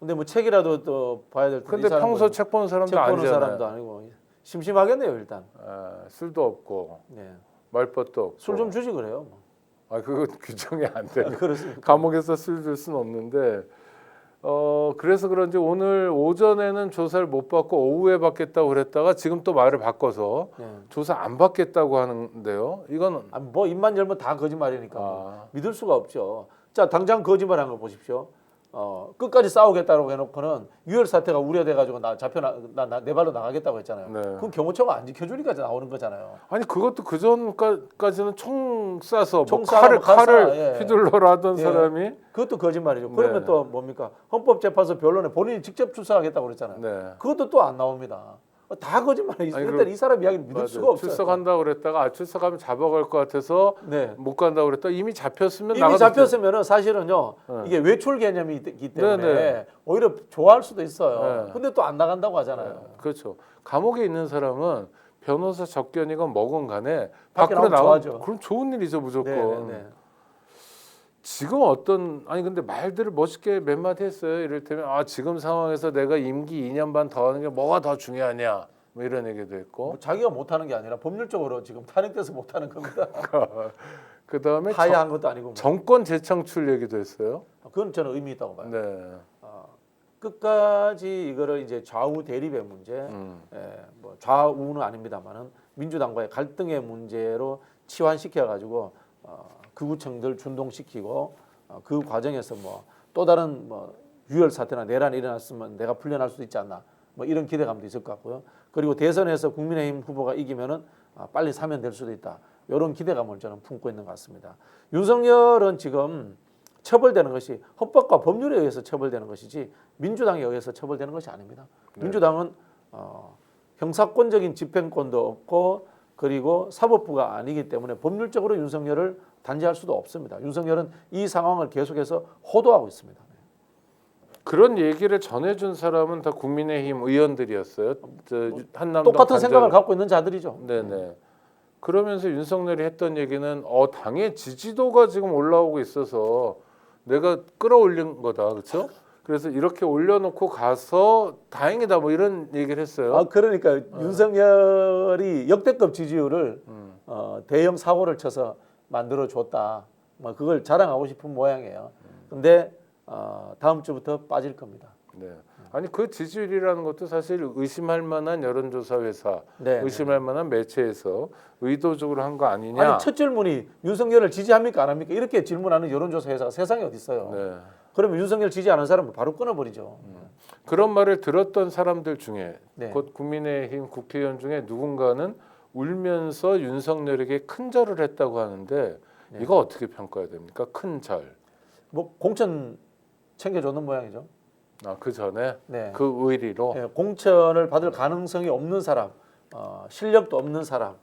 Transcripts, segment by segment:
근데 뭐 책이라도 또 봐야 될 텐데. 근데 평소 책 보는 사람도 책 보는 아니잖아요. 사람도 아니고 심심하겠네요 일단. 술도 없고 네. 말벗도 없고. 술 좀 주지 그래요. 뭐. 그거 규정이 안 돼. 그렇습니까? 감옥에서 술 줄 수는 없는데 그래서 그런지 오늘 오전에는 조사를 못 받고 오후에 받겠다고 그랬다가 지금 또 말을 바꿔서 네. 조사 안 받겠다고 하는데요. 이건 뭐 입만 열면 다 거짓말이니까 뭐 믿을 수가 없죠. 자 당장 거짓말한 거 보십시오. 끝까지 싸우겠다고 해놓고는 유혈 사태가 우려돼가지고 나 내 발로 나가겠다고 했잖아요. 네. 그건 경호처가 안 지켜주니까 나오는 거잖아요. 아니 그것도 그 전까지는 총 쏴서 총 뭐 쏴서 칼을 예. 휘둘러라 하던 예. 사람이 그것도 거짓말이죠. 네. 그러면 또 뭡니까? 헌법재판소 변론에 본인이 직접 출석하겠다고 그랬잖아요. 네. 그것도 또 안 나옵니다. 다 거짓말이죠. 아니, 일단 이 사람 이야기는 믿을 맞아요. 수가 없어요. 출석한다고 그랬다가 출석하면 잡아갈 것 같아서 네. 못 간다고 그랬다. 이미 잡혔으면 이미 잡혔으면은 사실은요 네. 이게 외출 개념이 있기 때문에 네. 오히려 좋아할 수도 있어요. 네. 근데 또 안 나간다고 하잖아요. 그렇죠. 감옥에 있는 사람은 변호사 접견이건 뭐건 간에 밖에 밖으로 나오면 나오면 좋아하죠. 그럼 좋은 일이죠 무조건. 네, 네. 지금 아니 근데 말들을 멋있게 몇 마디 했어요. 이를테면 지금 상황에서 내가 임기 2년 반 더 하는 게 뭐가 더 중요하냐 뭐 이런 얘기도 했고. 뭐 자기가 못하는 게 아니라 법률적으로 지금 탄핵돼서 못하는 겁니다. 그 다음에 하야한 것도 아니고 뭐. 정권 재창출 얘기도 했어요. 그건 저는 의미 있다고 봐요. 네. 끝까지 이거를 이제 좌우 대립의 문제, 뭐 좌우는 아닙니다만은 민주당과의 갈등의 문제로 치환시켜 가지고 극우층들 준동시키고 그 과정에서 뭐 또 다른 뭐 유혈 사태나 내란이 일어났으면 내가 풀려날 수도 있지 않나 뭐 이런 기대감도 있을 것 같고요. 그리고 대선에서 국민의힘 후보가 이기면은 빨리 사면 될 수도 있다. 이런 기대감을 저는 품고 있는 것 같습니다. 윤석열은 지금 처벌되는 것이 헌법과 법률에 의해서 처벌되는 것이지 민주당에 의해서 처벌되는 것이 아닙니다. 네. 민주당은 형사권적인 집행권도 없고 그리고 사법부가 아니기 때문에 법률적으로 윤석열을 단죄할 수도 없습니다. 윤석열은 이 상황을 계속해서 호도하고 있습니다. 그런 얘기를 전해준 사람은 다 국민의힘 의원들이었어요. 한남동 똑같은 생각을 갖고 있는 자들이죠. 네네. 그러면서 윤석열이 했던 얘기는 당의 지지도가 지금 올라오고 있어서 내가 끌어올린 거다, 그렇죠? 그래서 이렇게 올려놓고 가서 다행이다, 뭐 이런 얘기를 했어요. 그러니까 윤석열이 역대급 지지율을 대형 사고를 쳐서 만들어 줬다. 뭐 그걸 자랑하고 싶은 모양이에요. 근데 다음 주부터 빠질 겁니다. 네. 아니 그 지지율이라는 것도 사실 의심할 만한 여론조사 회사, 네, 의심할 만한 매체에서 의도적으로 한 거 아니냐. 아니 첫 질문이 윤석열을 지지합니까 안 합니까? 이렇게 질문하는 여론조사 회사가 세상에 어디 있어요. 네. 그러면 윤석열 지지하는 사람은 바로 끊어버리죠. 그런 말을 들었던 사람들 중에 네. 곧 국민의힘 국회의원 중에 누군가는 울면서 윤석열에게 큰 절을 했다고 하는데 네. 이거 어떻게 평가해야 됩니까? 큰 절. 뭐 공천 챙겨줬는 모양이죠. 그 전에 네. 그 의리로. 네, 공천을 받을 가능성이 없는 사람, 실력도 없는 사람,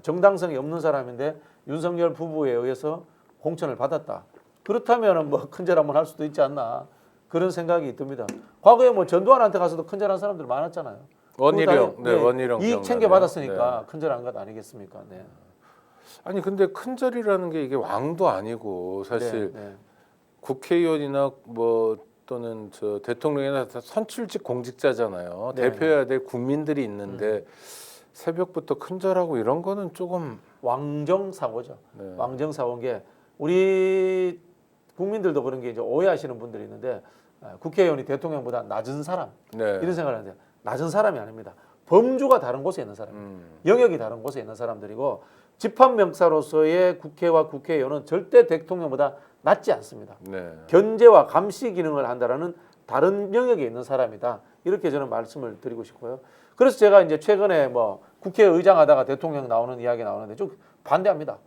정당성이 없는 사람인데 윤석열 부부에 의해서 공천을 받았다. 그렇다면 뭐 큰절 한번 할 수도 있지 않나 그런 생각이 듭니다. 과거에 뭐 전두환한테 가서도 큰절한 사람들 많았잖아요. 원희룡, 네, 원희룡 이익 챙겨 받았으니까 큰절한 것 아니겠습니까? 네. 아니 근데 큰 절이라는 게 이게 왕도 아니고 사실 네. 국회의원이나 뭐 또는 대통령이나 다 선출직 공직자잖아요. 네. 대표해야 될 국민들이 있는데 새벽부터 큰절하고 이런 거는 조금 왕정사고죠. 네. 왕정사고인 게 우리 국민들도 그런 게 이제 오해하시는 분들이 있는데 국회의원이 대통령보다 낮은 사람 네. 이런 생각을 하는데 낮은 사람이 아닙니다. 범주가 다른 곳에 있는 사람, 영역이 다른 곳에 있는 사람들이고 집합명사로서의 국회와 국회의원은 절대 대통령보다 낮지 않습니다. 네. 견제와 감시 기능을 한다라는 다른 영역에 있는 사람이다. 이렇게 저는 말씀을 드리고 싶고요. 그래서 제가 이제 최근에 뭐 국회의장 하다가 대통령 나오는 이야기 나오는데 좀 반대합니다.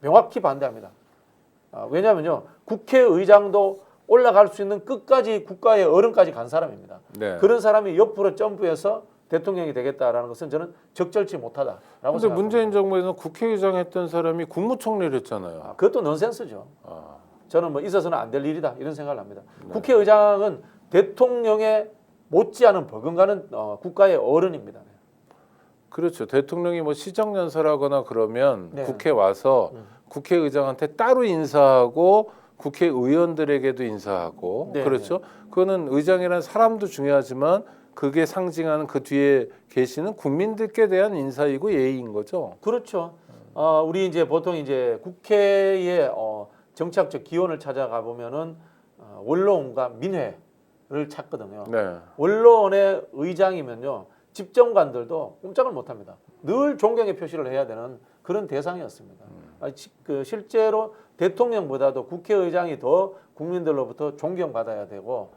명확히 반대합니다. 왜냐하면요, 국회의장도 올라갈 수 있는 끝까지 국가의 어른까지 간 사람입니다. 네. 그런 사람이 옆으로 점프해서 대통령이 되겠다라는 것은 저는 적절치 못하다라고 근데 생각합니다. 문재인 정부에서 국회의장 했던 사람이 국무총리를 했잖아요. 그것도 넌센스죠. 저는 뭐 있어서는 안 될 일이다 이런 생각을 합니다. 네. 국회의장은 대통령의 못지않은 버금가는 국가의 어른입니다. 그렇죠. 대통령이 뭐 시정연설하거나 그러면 네. 국회 와서 국회의장한테 따로 인사하고 국회의원들에게도 인사하고 네, 그렇죠. 그거는 의장이라는 사람도 중요하지만 그게 상징하는 그 뒤에 계시는 국민들께 대한 인사이고 예의인 거죠. 그렇죠. 우리 이제 보통 이제 국회의 정치학적 기원을 찾아가 보면은 원로원과 민회를 찾거든요. 네. 원로원의 의장이면요, 집정관들도 꼼짝을 못합니다. 늘 존경의 표시를 해야 되는 그런 대상이었습니다. 실제로 대통령보다도 국회의장이 더 국민들로부터 존경받아야 되고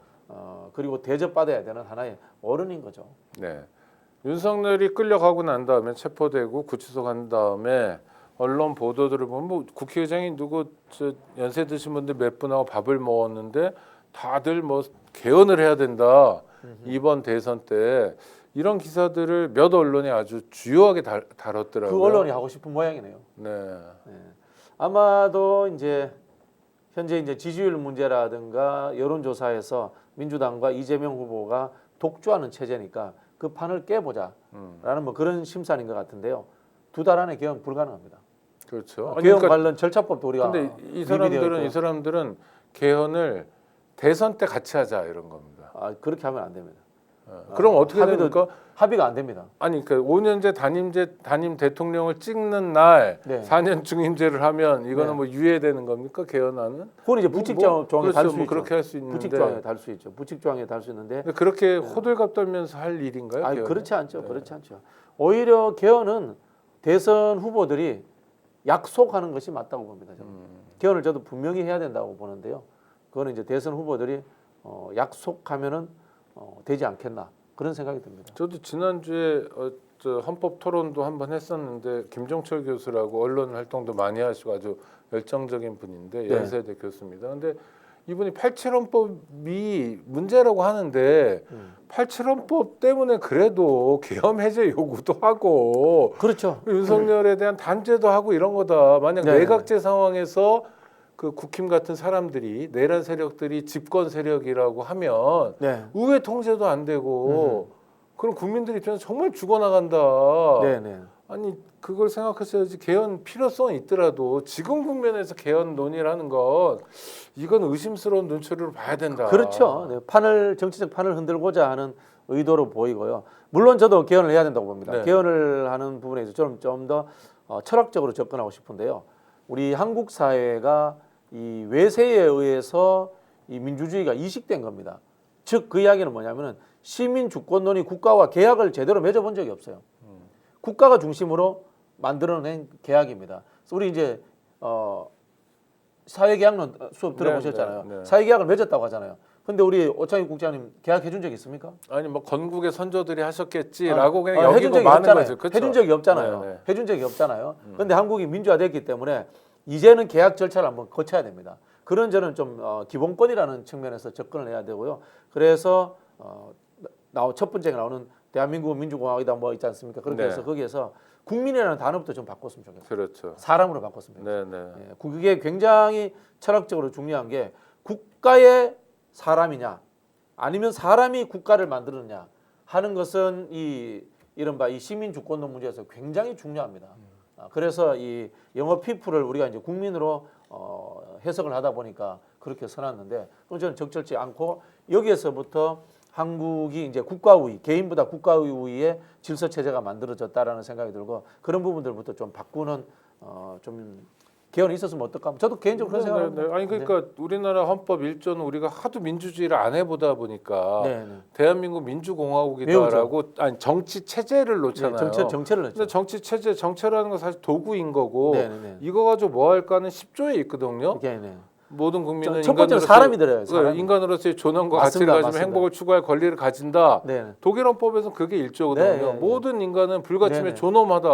그리고 대접받아야 되는 하나의 어른인 거죠. 네. 윤석열이 끌려가고 난 다음에 체포되고 구치소 간 다음에 언론 보도들을 보면 뭐 국회의장이 누구 연세 드신 분들 몇 분하고 밥을 먹었는데 다들 뭐 개헌을 해야 된다. 이번 대선 때 이런 기사들을 몇 언론이 아주 주요하게 다뤘더라고요. 그 언론이 하고 싶은 모양이네요. 네. 네. 아마도 이제 현재 이제 지지율 문제라든가 여론조사에서 민주당과 이재명 후보가 독주하는 체제니까 그 판을 깨보자라는 뭐 그런 심산인 것 같은데요. 2달 안에 개헌 불가능합니다. 그렇죠. 개헌 그러니까 관련 절차법도 우리가 근데 미비되어 이 사람들은 개헌을 대선 때 같이 하자 이런 겁니다. 그렇게 하면 안 됩니다. 그럼 어떻게 됩니까? 합의가 안 됩니다. 아니 그러니까 5년제 단임 대통령을 찍는 날 네. 4년 중임제를 하면 이거는 네. 뭐 유예되는 겁니까? 개헌안은? 그건 이제 부칙조항에 그렇죠. 달 수 뭐 있죠. 그렇게 할 수 있는데 부칙조항에 달 수 있죠. 부칙조항에 달 수 있는데 근데 그렇게 호들갑 떨면서 할 일인가요? 개헌은? 그렇지 않죠. 네. 그렇지 않죠. 오히려 개헌은 대선 후보들이 약속하는 것이 맞다고 봅니다. 저는. 개헌을 저도 분명히 해야 된다고 보는데요. 그거는 이제 대선 후보들이 약속하면은 되지 않겠나 그런 생각이 듭니다. 저도 지난주에 헌법 토론도 한번 했었는데 김종철 교수라고 언론 활동도 많이 하시고 아주 열정적인 분인데 네. 연세대 교수입니다. 근데 이분이 87헌법이 문제라고 하는데 87헌법 때문에 그래도 계엄 해제 요구도 하고 그렇죠. 윤석열에 대한 단죄도 하고 이런 거다. 만약 네. 내각제 상황에서 그 국힘 같은 사람들이 내란 세력들이 집권 세력이라고 하면 네. 의회 통제도 안 되고 그럼 국민들 입장에서 정말 죽어나간다. 네, 네. 아니 그걸 생각하셔야지. 개헌 필요성이 있더라도 지금 국면에서 개헌 논의를 하는 건 이건 의심스러운 눈초리로 봐야 된다. 그렇죠. 네. 정치적 판을 흔들고자 하는 의도로 보이고요. 물론 저도 개헌을 해야 된다고 봅니다. 네. 개헌을 하는 부분에 있어서 좀 더 철학적으로 접근하고 싶은데요. 우리 한국 사회가 이 외세에 의해서 이 민주주의가 이식된 겁니다. 즉 그 이야기는 뭐냐면은 시민 주권론이 국가와 계약을 제대로 맺어본 적이 없어요. 국가가 중심으로 만들어낸 계약입니다. 그래서 우리 이제 사회계약론 수업 들어보셨잖아요. 네. 사회계약을 맺었다고 하잖아요. 근데 우리 오창익 국장님 계약해 준 적 있습니까? 아니 뭐 건국의 선조들이 하셨겠지라고 그냥 해준 여기고 적이 마는 없잖아요. 거죠. 그렇죠? 해준 적이 없잖아요. 네, 네. 해준 적이 없잖아요. 그런데 한국이 민주화됐기 때문에 이제는 계약 절차를 한번 거쳐야 됩니다. 그런 저는 좀 기본권이라는 측면에서 접근을 해야 되고요. 그래서 첫 번째가 나오는 대한민국은 민주공화국이다 뭐 있지 않습니까? 그렇게 네. 해서 거기에서 국민이라는 단어부터 좀 바꿨으면 좋겠어요. 그렇죠. 사람으로 바꿨으면 좋겠어요. 네, 네. 예, 그게 굉장히 철학적으로 중요한 게 국가의 사람이냐 아니면 사람이 국가를 만드느냐 하는 것은 이른바 이 시민 주권론 문제에서 굉장히 중요합니다. 그래서 이 영어 피플을 우리가 이제 국민으로 해석을 하다 보니까 그렇게 써놨는데 저는 적절치 않고 여기에서부터 한국이 이제 국가우위, 개인보다 국가우위의 질서 체제가 만들어졌다라는 생각이 들고 그런 부분들부터 좀 바꾸는 좀 개헌이 있었으면 어떨까? 저도 개인적으로 그런 생각합니다. 아니 그러니까 우리나라 헌법 1조는 우리가 하도 민주주의를 안 해보다 보니까 네, 네. 대한민국 민주공화국이다라고 아니 정치 체제를 놓잖아요. 정체를 넣죠. 근데 정치 체제 정체라는 건 사실 도구인 거고 네, 네, 네. 이거 가지고 뭐 할까는 10조에 있거든요. 네, 네. 모든 국민은 첫 번째는 사람이 들어요. 사람이. 인간으로서의 존엄과 맞습니다, 가치를 가지면 맞습니다. 행복을 추구할 권리를 가진다. 네, 네. 독일 헌법에서는 그게 1조거든요. 네, 네, 네. 모든 인간은 불가침에 네, 네. 존엄하다.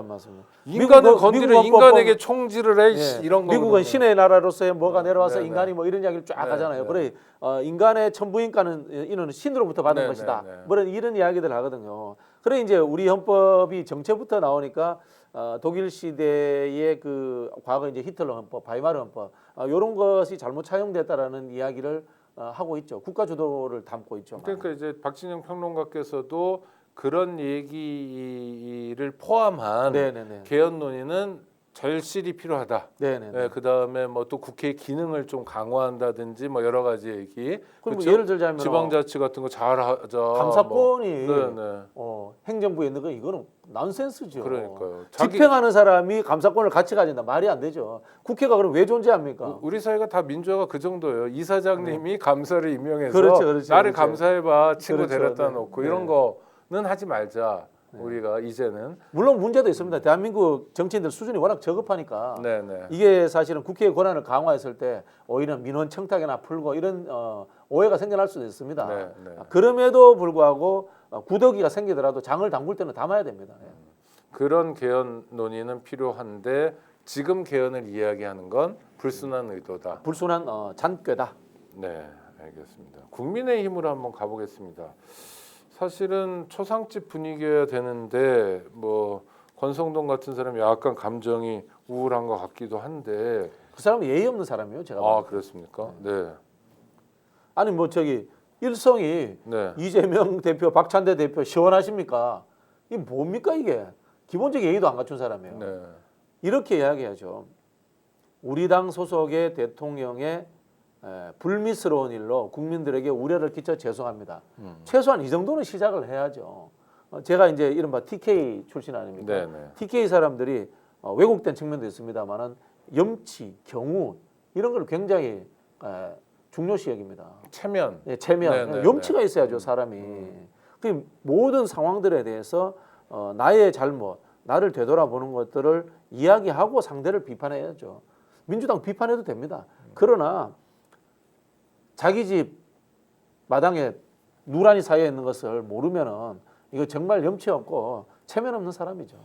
맞습니다. 인간을 건드려 미국 인간에게 총질을 해 예. 이런 거. 미국은 신의 나라로서의 뭐가 내려와서 네, 인간이 뭐 이런 이야기를 쫙 네, 하잖아요. 네. 그래 인간의 천부인과는 이는 신으로부터 받은 네, 것이다. 네, 네. 뭐 이런 이야기들 하거든요. 그래 이제 우리 헌법이 정체부터 나오니까 독일 시대의 그 과거 이제 히틀러 헌법, 바이마르 헌법 이런 것이 잘못 차용됐다라는 이야기를 하고 있죠. 국가 주도를 담고 있죠. 그러니까 이제 박진영 평론가께서도 그런 얘기를 포함한 네네네. 개헌 논의는 절실히 필요하다. 네네. 네, 그다음에 뭐 또 국회의 기능을 좀 강화한다든지 뭐 여러 가지 얘기. 그럼 그쵸? 예를 들자면 지방자치 같은 거 잘하자. 감사권이 뭐. 네네. 행정부에 있는 거 이거는 난센스죠. 그러니까요. 집행하는 사람이 감사권을 같이 가진다 말이 안 되죠. 국회가 그럼 왜 존재합니까? 우리 사회가 다 민주화가 그 정도예요. 이사장님이 감사를 임명해서 그렇죠, 그렇죠, 나를 그렇죠. 감사해봐 친구 그렇죠, 데려다 네. 놓고 네. 이런 거는 하지 말자. 우리가 이제는. 물론 문제도 있습니다. 대한민국 정치인들 수준이 워낙 저급하니까 네네. 이게 사실은 국회의 권한을 강화했을 때 오히려 민원 청탁이나 풀고 이런 오해가 생겨날 수도 있습니다. 네, 네. 그럼에도 불구하고 구더기가 생기더라도 장을 담글 때는 담아야 됩니다. 예. 그런 개헌 논의는 필요한데 지금 개헌을 이야기하는 건 불순한 의도다. 불순한 잔꾀다. 네, 알겠습니다. 국민의힘으로 한번 가보겠습니다. 사실은 초상집 분위기여야 되는데 뭐 권성동 같은 사람이 약간 감정이 우울한 것 같기도 한데. 그 사람은 예의 없는 사람이에요. 제가 아, 그렇습니까? 네. 아니 뭐 저기 일성이 네. 이재명 대표, 박찬대 대표 시원하십니까? 이게 뭡니까 이게? 기본적 예의도 안 갖춘 사람이에요. 네. 이렇게 이야기하죠. 우리 당 소속의 대통령의 불미스러운 일로 국민들에게 우려를 끼쳐 죄송합니다. 최소한 이 정도는 시작을 해야죠. 제가 이제 이른바 TK 출신 아닙니까? 네네. TK 사람들이 왜곡된 측면도 있습니다만은 염치, 경우 이런 걸 굉장히 중요시 여깁니다. 체면. 예, 체면, 네네네. 염치가 있어야죠 사람이. 그 모든 상황들에 대해서 나의 잘못, 나를 되돌아보는 것들을 이야기하고 상대를 비판해야죠. 민주당 비판해도 됩니다. 그러나 자기 집 마당에 누란이 쌓여 있는 것을 모르면은 이거 정말 염치 없고 체면 없는 사람이죠.